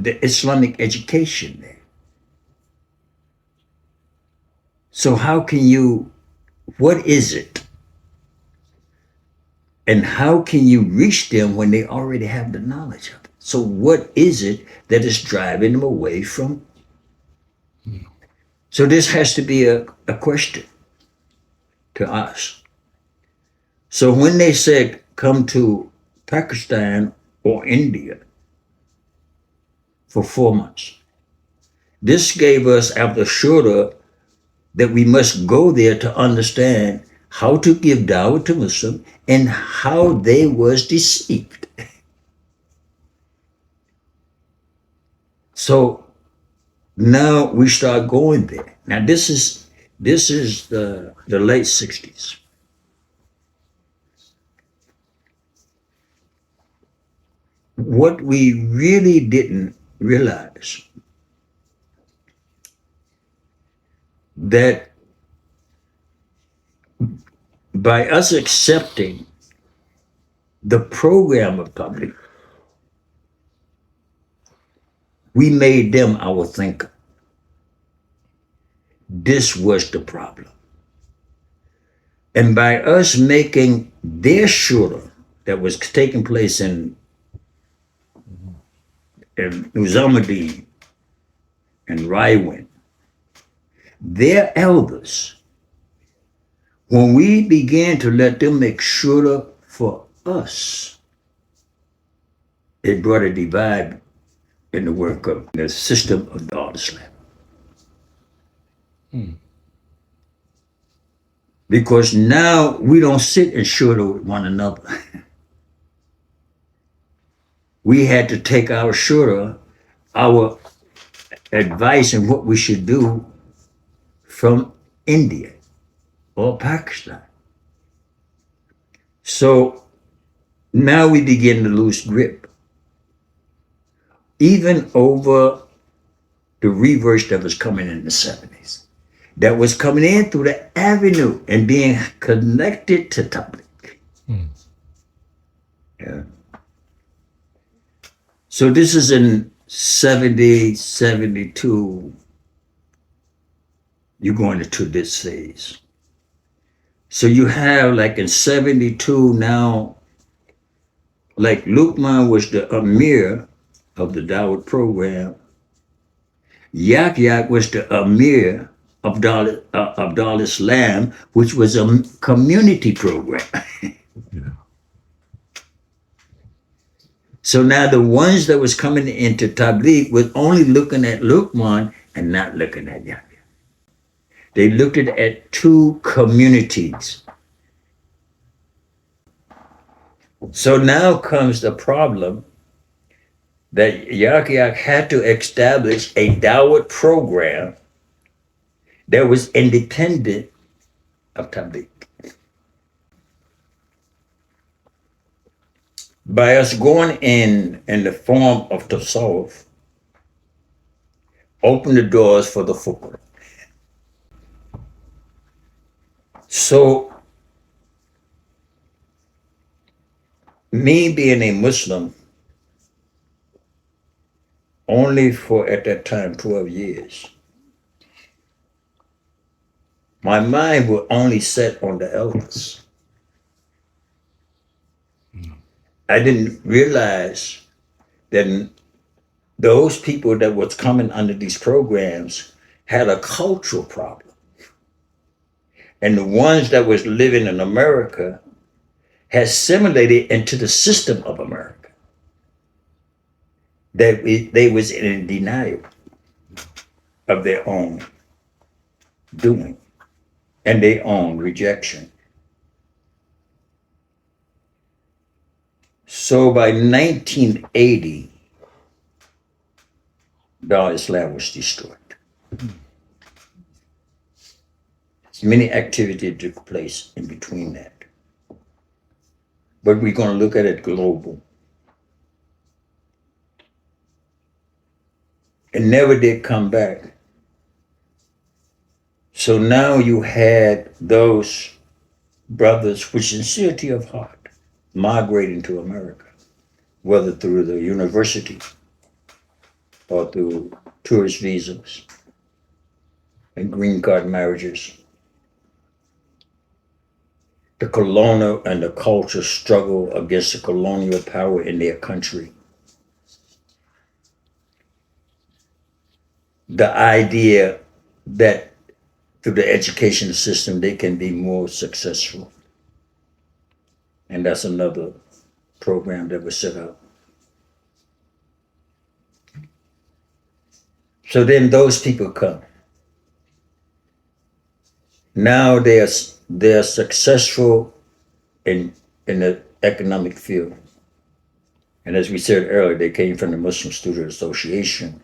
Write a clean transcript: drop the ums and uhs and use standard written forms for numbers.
the Islamic education there. So how can you, what is it? And how can you reach them when they already have the knowledge of it? So what is it that is driving them away from? So this has to be a question to us. So when they said come to Pakistan or India for 4 months, this gave us after shura that we must go there to understand how to give dawah to Muslim and how they was deceived. So now we start going there. Now this is the late 60s. What we really didn't realize that by us accepting the program of public, we made them our thinker. This was the problem. And by us making their shura that was taking place in Nizamuddin and Raiwan, their elders, when we began to let them make shura for us, it brought a divide in the work of the system of the Islam. Because now we don't sit and shura with one another. We had to take our shura, our advice on what we should do from India or Pakistan. So now we begin to lose grip. Even over the reverse that was coming in the 70s, that was coming in through the avenue and being connected to Tabligh. Yeah. So this is in 70, 72, you're going into this phase. So you have like in 72 now, like Luqman was the Amir of the Dawud program. Yak was the Amir of Dar Islam, which was a community program. Yeah. So now the ones that was coming into Tabligh was only looking at Luqman and not looking at Yak. They looked at two communities. So now comes the problem that Yak had to establish a Dawud program that was independent of Tabligh. By us going in the form of Tasawwuf, open the doors for the Fuqra. So, me being a Muslim, only for at that time 12 years, my mind was only set on the elders. I didn't realize that those people that was coming under these programs had a cultural problem. And the ones that was living in America had assimilated into the system of America. That they was in denial of their own doing and their own rejection. So by 1980, Dar Islam was destroyed. Many activities took place in between that. But we're going to look at it global. It never did come back. So now you had those brothers with sincerity of heart migrating to America, whether through the university or through tourist visas and green card marriages. The colonial and the culture struggle against the colonial power in their country. The idea that through the education system they can be more successful. And that's another program that was set up. So then those people come. Now they're successful in the economic field. And as we said earlier, they came from the Muslim Student Association.